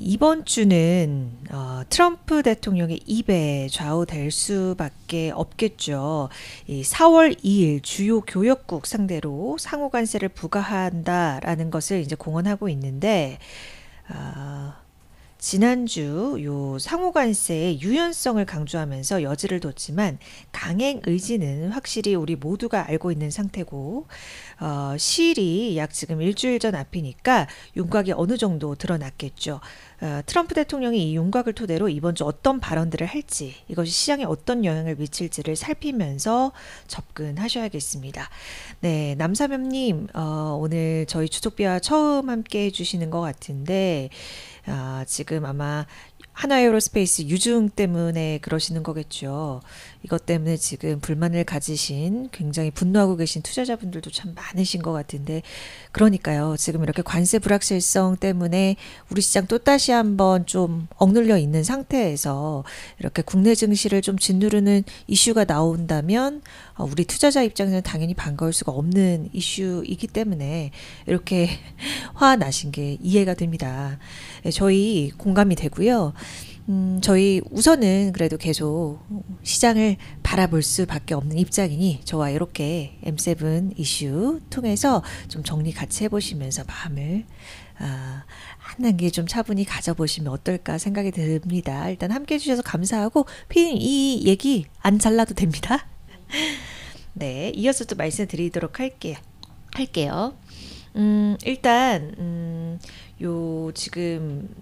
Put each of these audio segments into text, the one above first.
이번 주는 트럼프 대통령의 입에 좌우될 수밖에 없겠죠. 이 4월 2일 주요 교역국 상대로 상호 관세를 부과한다라는 것을 이제 공언하고 있는데, 지난주 요 상호 관세의 유연성을 강조하면서 여지를 뒀지만 강행 의지는 확실히 우리 모두가 알고 있는 상태고, 시일이 약 지금 일주일 전 앞이니까 윤곽이 어느 정도 드러났겠죠. 트럼프 대통령이 이 윤곽을 토대로 이번 주 어떤 발언들을 할지, 이것이 시장에 어떤 영향을 미칠지를 살피면서 접근하셔야겠습니다. 네, 남사면님, 오늘 저희 주속비와 처음 함께 해주시는 것 같은데, 지금 아마 하나에어로스페이스 유증 때문에 그러시는 거겠죠. 이것 때문에 지금 불만을 가지신, 굉장히 분노하고 계신 투자자분들도 참 많으신 것 같은데, 그러니까요. 지금 이렇게 관세 불확실성 때문에 우리 시장 또다시 한번 좀 억눌려 있는 상태에서 이렇게 국내 증시를 좀 짓누르는 이슈가 나온다면 우리 투자자 입장에서는 당연히 반가울 수가 없는 이슈이기 때문에 이렇게 화 나신 게 이해가 됩니다. 저희 공감이 되고요. 저희 우선은 그래도 계속 시장을 바라볼 수밖에 없는 입장이니 저와 이렇게 M7 이슈 통해서 좀 정리 같이 해보시면서 마음을 한 단계 좀 차분히 가져보시면 어떨까 생각이 듭니다. 일단 함께 해주셔서 감사하고, 피디님 이 얘기 안 잘라도 됩니다. 네, 이어서 또 말씀드리도록 할게요. 일단 요 지금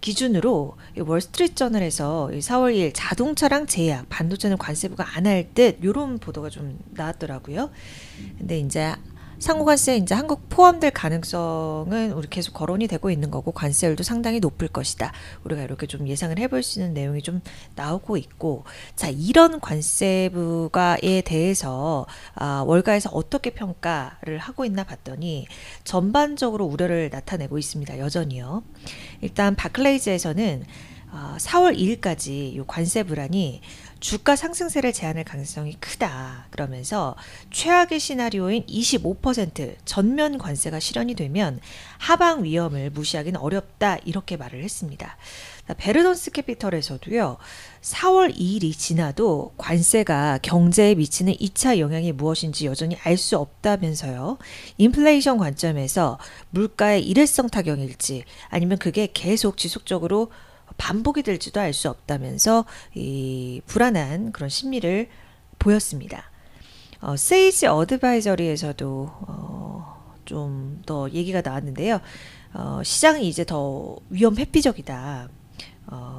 기준으로 월스트리트 저널에서 4월 2일 자동차랑 제약, 반도체는 관세부가 안 할 듯 이런 보도가 좀 나왔더라고요. 근데 이제 상호관세 이제 한국 포함될 가능성은 우리 계속 거론이 되고 있는 거고, 관세율도 상당히 높을 것이다. 우리가 이렇게 좀 예상을 해볼 수 있는 내용이 좀 나오고 있고, 자, 이런 관세부가에 대해서 월가에서 어떻게 평가를 하고 있나 봤더니 전반적으로 우려를 나타내고 있습니다. 여전히요. 일단 바클레이즈에서는 4월 2일까지 이 관세 불안이 주가 상승세를 제한할 가능성이 크다. 그러면서 최악의 시나리오인 25% 전면 관세가 실현이 되면 하방 위험을 무시하기는 어렵다. 이렇게 말을 했습니다. 베르던스 캐피털에서도요. 4월 2일이 지나도 관세가 경제에 미치는 2차 영향이 무엇인지 여전히 알 수 없다면서요. 인플레이션 관점에서 물가의 일회성 타격일지 아니면 그게 계속 지속적으로 반복이 될지도 알 수 없다면서 이 불안한 그런 심리를 보였습니다. 세이지 어드바이저리에서도 좀 더 얘기가 나왔는데요. 시장이 이제 더 위험 회피적이다.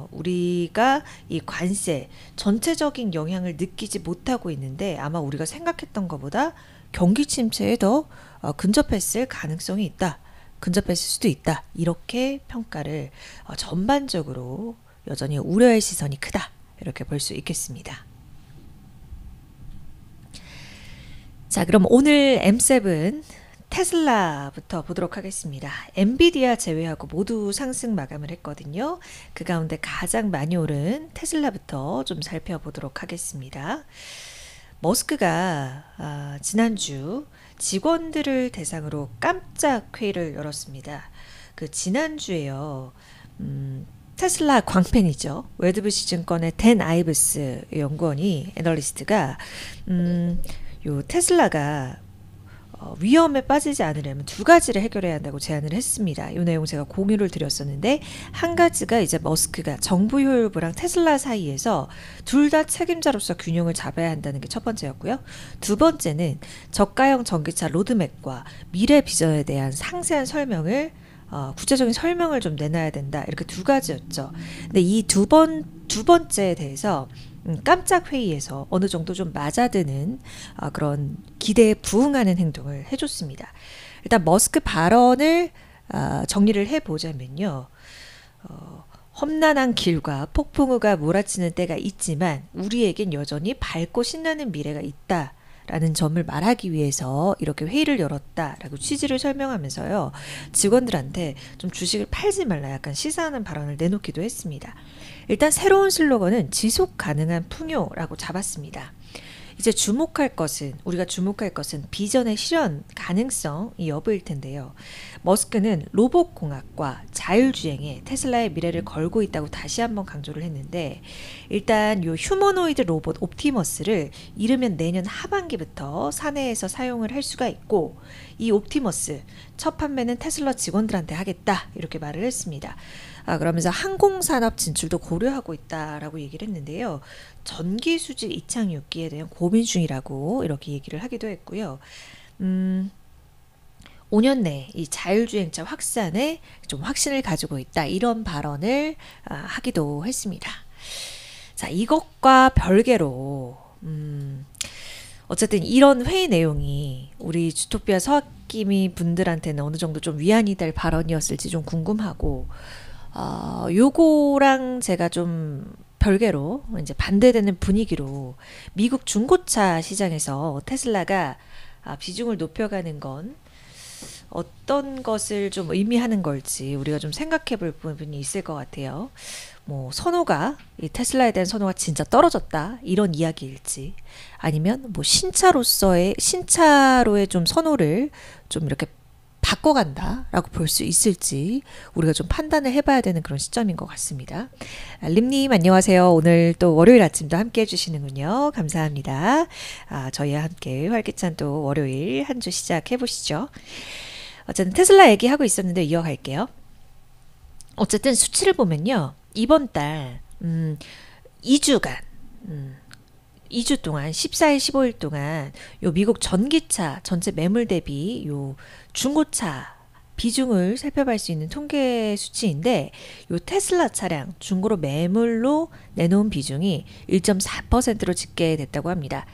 우리가 이 관세 전체적인 영향을 느끼지 못하고 있는데 아마 우리가 생각했던 것보다 경기 침체에 더 근접했을 가능성이 있다. 근접했을 수도 있다. 이렇게 평가를 전반적으로 여전히 우려의 시선이 크다. 이렇게 볼 수 있겠습니다. 자, 그럼 오늘 M7 테슬라부터 보도록 하겠습니다. 엔비디아 제외하고 모두 상승 마감을 했거든요. 그 가운데 가장 많이 오른 테슬라부터 좀 살펴보도록 하겠습니다. 머스크가 지난주 직원들을 대상으로 깜짝 회의를 열었습니다. 그 지난주에요. 테슬라 광팬이죠. 웨드부시 증권의 댄 아이브스 연구원이 애널리스트가 요 테슬라가 위험에 빠지지 않으려면 두 가지를 해결해야 한다고 제안을 했습니다. 이 내용 제가 공유를 드렸었는데, 한 가지가 이제 머스크가 정부 효율부랑 테슬라 사이에서 둘 다 책임자로서 균형을 잡아야 한다는 게 첫 번째였고요. 두 번째는 저가형 전기차 로드맵과 미래 비전에 대한 상세한 설명을 구체적인 설명을 좀 내놔야 된다. 이렇게 두 가지였죠. 근데 이 두 번째에 대해서 깜짝 회의에서 어느 정도 좀 맞아드는 그런 기대에 부응하는 행동을 해줬습니다. 일단 머스크 발언을 정리를 해보자면요. 험난한 길과 폭풍우가 몰아치는 때가 있지만 우리에겐 여전히 밝고 신나는 미래가 있다. 라는 점을 말하기 위해서 이렇게 회의를 열었다라고 취지를 설명하면서요. 직원들한테 좀 주식을 팔지 말라 약간 시사하는 발언을 내놓기도 했습니다. 일단 새로운 슬로건은 지속 가능한 풍요라고 잡았습니다. 이제 우리가 주목할 것은 비전의 실현 가능성 이 여부일 텐데요. 머스크는 로봇공학과 자율주행에 테슬라의 미래를 걸고 있다고 다시 한번 강조를 했는데, 일단 요 휴머노이드 로봇 옵티머스를 이르면 내년 하반기부터 사내에서 사용을 할 수가 있고, 이 옵티머스 첫 판매는 테슬라 직원들한테 하겠다 이렇게 말을 했습니다. 그러면서 항공산업 진출도 고려하고 있다라고 얘기를 했는데요. 전기 수질 이착륙기에 대한 고민 중이라고 이렇게 얘기를 하기도 했고요. 5년 내 이 자율주행차 확산에 좀 확신을 가지고 있다, 이런 발언을 하기도 했습니다. 자, 이것과 별개로 어쨌든 이런 회의 내용이 우리 주토피아 서학기미 분들한테는 어느 정도 좀 위안이 될 발언이었을지 좀 궁금하고, 요거랑 제가 좀 별개로 이제 반대되는 분위기로 미국 중고차 시장에서 테슬라가 비중을 높여가는 건 어떤 것을 좀 의미하는 걸지 우리가 좀 생각해 볼 부분이 있을 것 같아요. 뭐 이 테슬라에 대한 선호가 진짜 떨어졌다, 이런 이야기일지, 아니면 뭐 신차로의 좀 선호를 좀 이렇게 바꿔간다라고 볼 수 있을지 우리가 좀 판단을 해봐야 되는 그런 시점인 것 같습니다. 림님 안녕하세요. 오늘 또 월요일 아침도 함께 해주시는군요. 감사합니다. 저희와 함께 활기찬 또 월요일 한 주 시작해 보시죠. 어쨌든 테슬라 얘기하고 있었는데 이어갈게요. 어쨌든 수치를 보면요, 이번 달 2주간 2주 동안 14일 15일 동안 요 미국 전기차 전체 매물 대비 요 중고차 비중을 살펴볼 수 있는 통계 수치인데, 요 테슬라 차량 중고로 매물로 내놓은 비중이 1.4%로 집계됐다고 합니다.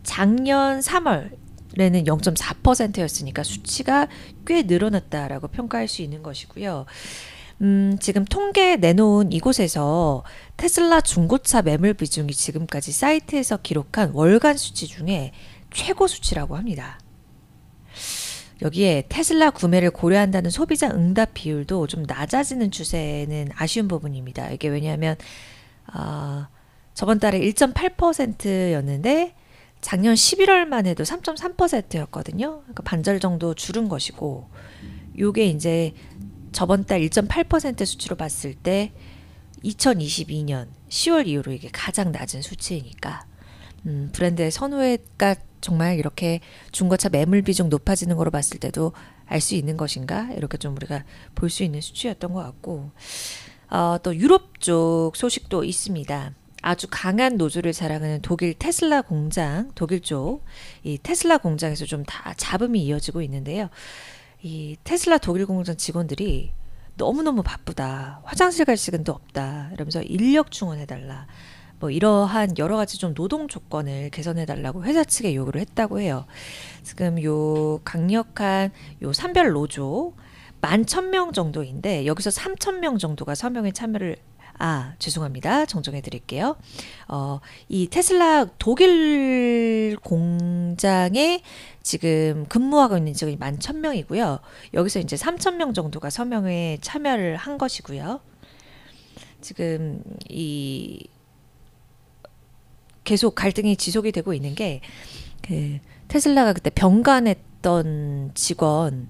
작년 3월에는 0.4%였으니까 수치가 꽤 늘어났다라고 평가할 수 있는 것이고요. 지금 통계 내놓은 이곳에서 테슬라 중고차 매물 비중이 지금까지 사이트에서 기록한 월간 수치 중에 최고 수치라고 합니다. 여기에 테슬라 구매를 고려한다는 소비자 응답 비율도 좀 낮아지는 추세는 아쉬운 부분입니다. 이게 왜냐하면 저번 달에 1.8%였는데 작년 11월만 해도 3.3%였거든요. 그러니까 반절 정도 줄은 것이고, 요게 이제 저번 달 1.8% 수치로 봤을 때 2022년 10월 이후로 이게 가장 낮은 수치이니까 브랜드의 선호가 정말 이렇게 중고차 매물 비중 높아지는 거로 봤을 때도 알 수 있는 것인가, 이렇게 좀 우리가 볼 수 있는 수치였던 것 같고, 또 유럽 쪽 소식도 있습니다. 아주 강한 노조를 자랑하는 독일 테슬라 공장, 독일 쪽 이 테슬라 공장에서 좀 다 잡음이 이어지고 있는데요. 이 테슬라 독일 공장 직원들이 너무너무 바쁘다, 화장실 갈 시간도 없다 이러면서 인력 충원해달라, 뭐 이러한 여러 가지 좀 노동 조건을 개선해달라고 회사 측에 요구를 했다고 해요. 지금 요 강력한 요 산별 노조 11,000명 정도인데, 여기서 3,000명 정도가 서명에 참여를 죄송합니다. 정정해 드릴게요. 이 테슬라 독일 공장에 지금 근무하고 있는 직원이 11,000명이고요. 여기서 이제 3,000명 정도가 서명에 참여를 한 것이고요. 지금 계속 갈등이 지속이 되고 있는 게, 테슬라가 그때 병간했던 직원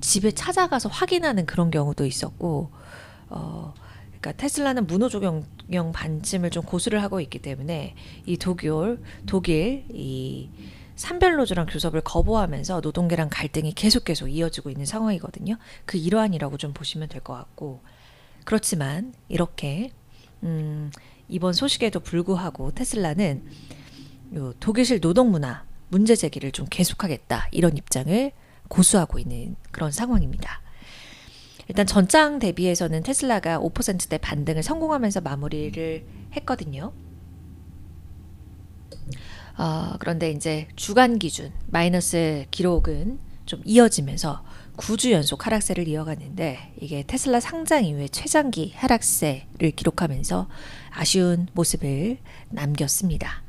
집에 찾아가서 확인하는 그런 경우도 있었고, 그러니까 테슬라는 무노조경 반침을 좀 고수를 하고 있기 때문에 이 독일 이 산별노조랑 교섭을 거부하면서 노동계랑 갈등이 계속 이어지고 있는 상황이거든요. 그 일환이라고 좀 보시면 될 것 같고, 그렇지만 이렇게 이번 소식에도 불구하고 테슬라는 요 독일식 노동문화 문제 제기를 좀 계속하겠다, 이런 입장을 고수하고 있는 그런 상황입니다. 일단 전장 대비해서는 테슬라가 5%대 반등을 성공하면서 마무리를 했거든요. 그런데 이제 주간 기준 마이너스 기록은 좀 이어지면서 9주 연속 하락세를 이어갔는데, 이게 테슬라 상장 이후에 최장기 하락세를 기록하면서 아쉬운 모습을 남겼습니다.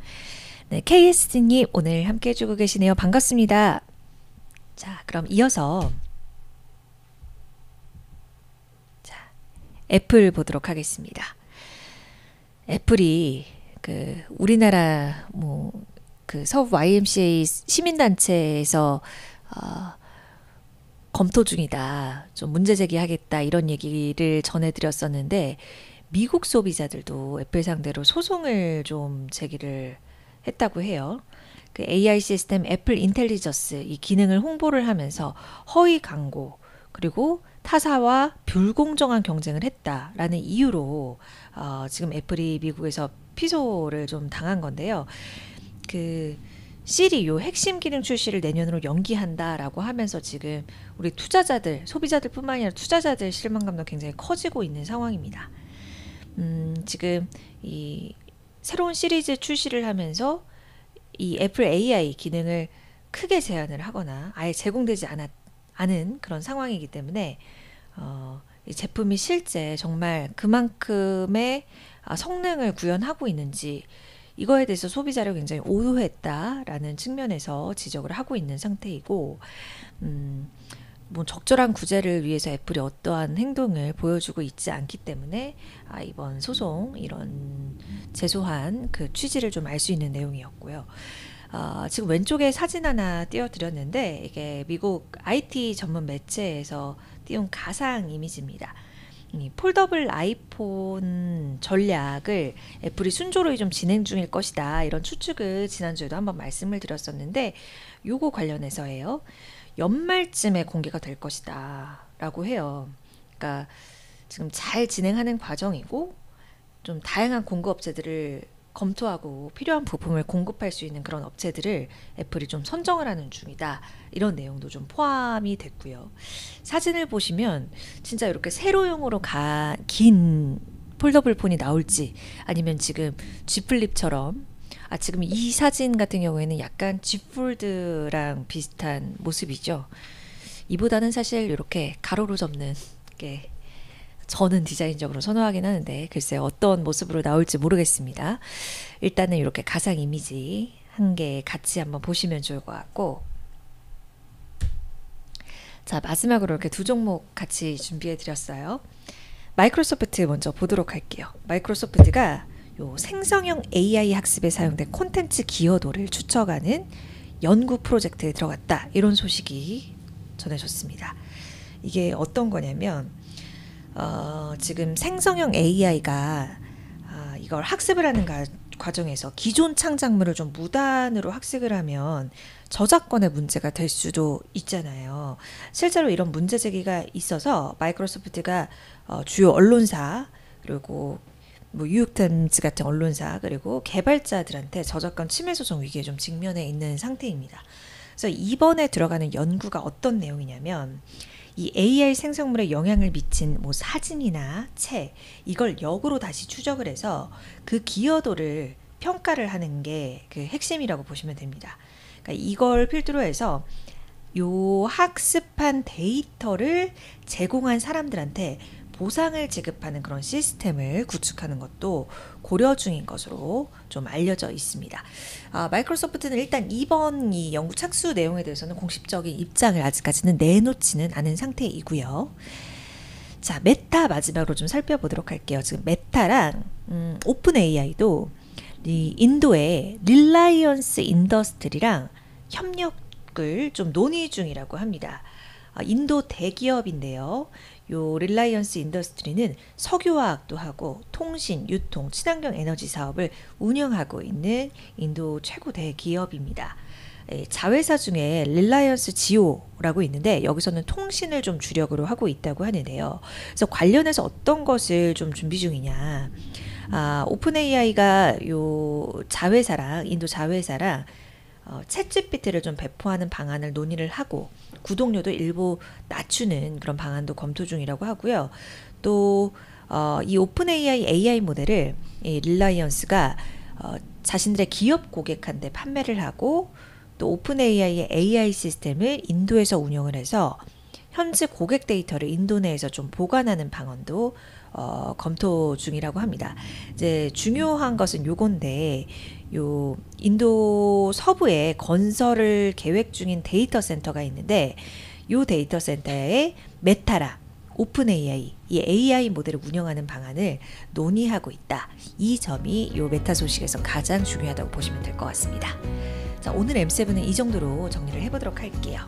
네, KS님 오늘 함께 해주고 계시네요. 반갑습니다. 자, 그럼 이어서 애플 보도록 하겠습니다. 애플이 그 우리나라 뭐 그 서울 YMCA 시민단체에서 검토 중이다, 좀 문제 제기하겠다 이런 얘기를 전해드렸었는데 미국 소비자들도 애플 상대로 소송을 좀 제기를 했다고 해요. 그 AI 시스템 애플 인텔리전스 이 기능을 홍보를 하면서 허위 광고 그리고 타사와 불공정한 경쟁을 했다라는 이유로 지금 애플이 미국에서 피소를 좀 당한 건데요. 그 시리 요 핵심 기능 출시를 내년으로 연기한다라고 하면서 지금 우리 투자자들, 소비자들뿐만 아니라 투자자들 실망감도 굉장히 커지고 있는 상황입니다. 지금 이 새로운 시리즈 출시를 하면서 이 애플 AI 기능을 크게 제한을 하거나 아예 제공되지 않은 그런 상황이기 때문에 이 제품이 실제 정말 그만큼의 성능을 구현하고 있는지 이거에 대해서 소비자를 굉장히 오해했다라는 측면에서 지적을 하고 있는 상태이고, 뭐 적절한 구제를 위해서 애플이 어떠한 행동을 보여주고 있지 않기 때문에 이번 소송 이런 제소한 그 취지를 좀 알 수 있는 내용이었고요. 지금 왼쪽에 사진 하나 띄워드렸는데 이게 미국 IT 전문 매체에서 띄운 가상 이미지입니다. 이 폴더블 아이폰 전략을 애플이 순조로이 좀 진행 중일 것이다 이런 추측을 지난주에도 한번 말씀을 드렸었는데 요거 관련해서예요. 연말쯤에 공개가 될 것이다 라고 해요. 그러니까 지금 잘 진행하는 과정이고 좀 다양한 공급업체들을 검토하고 필요한 부품을 공급할 수 있는 그런 업체들을 애플이 좀 선정을 하는 중이다 이런 내용도 좀 포함이 됐고요. 사진을 보시면 진짜 이렇게 세로용으로 긴 폴더블 폰이 나올지 아니면 지금 G 플립처럼 지금 이 사진 같은 경우에는 약간 G 폴드랑 비슷한 모습이죠. 이보다는 사실 이렇게 가로로 접는 게 저는 디자인적으로 선호하긴 하는데 글쎄 어떤 모습으로 나올지 모르겠습니다. 일단은 이렇게 가상 이미지 한 개 같이 한번 보시면 좋을 것 같고, 자 마지막으로 이렇게 두 종목 같이 준비해 드렸어요. 마이크로소프트 먼저 보도록 할게요. 마이크로소프트가 요 생성형 AI 학습에 사용된 콘텐츠 기여도를 추적하는 연구 프로젝트에 들어갔다 이런 소식이 전해졌습니다. 이게 어떤 거냐면 지금 생성형 AI가 이걸 학습을 하는 과정에서 기존 창작물을 좀 무단으로 학습을 하면 저작권의 문제가 될 수도 있잖아요. 실제로 이런 문제 제기가 있어서 마이크로소프트가 주요 언론사 그리고 뭐 뉴욕타임즈 같은 언론사 그리고 개발자들한테 저작권 침해 소송 위기에 좀 직면해 있는 상태입니다. 그래서 이번에 들어가는 연구가 어떤 내용이냐면 이 AI 생성물에 영향을 미친 뭐 사진이나 책 이걸 역으로 다시 추적을 해서 그 기여도를 평가를 하는 게 그 핵심이라고 보시면 됩니다. 그러니까 이걸 필두로 해서 요 학습한 데이터를 제공한 사람들한테 보상을 지급하는 그런 시스템을 구축하는 것도 고려 중인 것으로 좀 알려져 있습니다. 마이크로소프트는 일단 이번 이 연구 착수 내용에 대해서는 공식적인 입장을 아직까지는 내놓지는 않은 상태이고요. 자, 메타 마지막으로 좀 살펴보도록 할게요. 지금 메타랑 오픈 AI도 이 인도의 릴라이언스 인더스트리랑 협력을 좀 논의 중이라고 합니다. 인도 대기업인데요. 요 릴라이언스 인더스트리는 석유화학도 하고 통신, 유통, 친환경 에너지 사업을 운영하고 있는 인도 최고 대기업입니다. 자회사 중에 릴라이언스 지오라고 있는데 여기서는 통신을 좀 주력으로 하고 있다고 하는데요. 그래서 관련해서 어떤 것을 좀 준비 중이냐. 오픈 AI가 요 자회사랑 인도 자회사랑 챗GPT를 좀 배포하는 방안을 논의를 하고 구독료도 일부 낮추는 그런 방안도 검토 중이라고 하고요. 또 이 오픈 AI 모델을 이 릴라이언스가 자신들의 기업 고객한테 판매를 하고 또 오픈 AI의 AI 시스템을 인도에서 운영을 해서 현지 고객 데이터를 인도 내에서 좀 보관하는 방안도 검토 중이라고 합니다. 이제 중요한 것은 요건데 요 인도 서부에 건설을 계획 중인 데이터 센터가 있는데 요 데이터 센터에 메타랑 오픈 AI, 이 AI 모델을 운영하는 방안을 논의하고 있다. 이 점이 이 메타 소식에서 가장 중요하다고 보시면 될 것 같습니다. 자, 오늘 M7은 이 정도로 정리를 해보도록 할게요.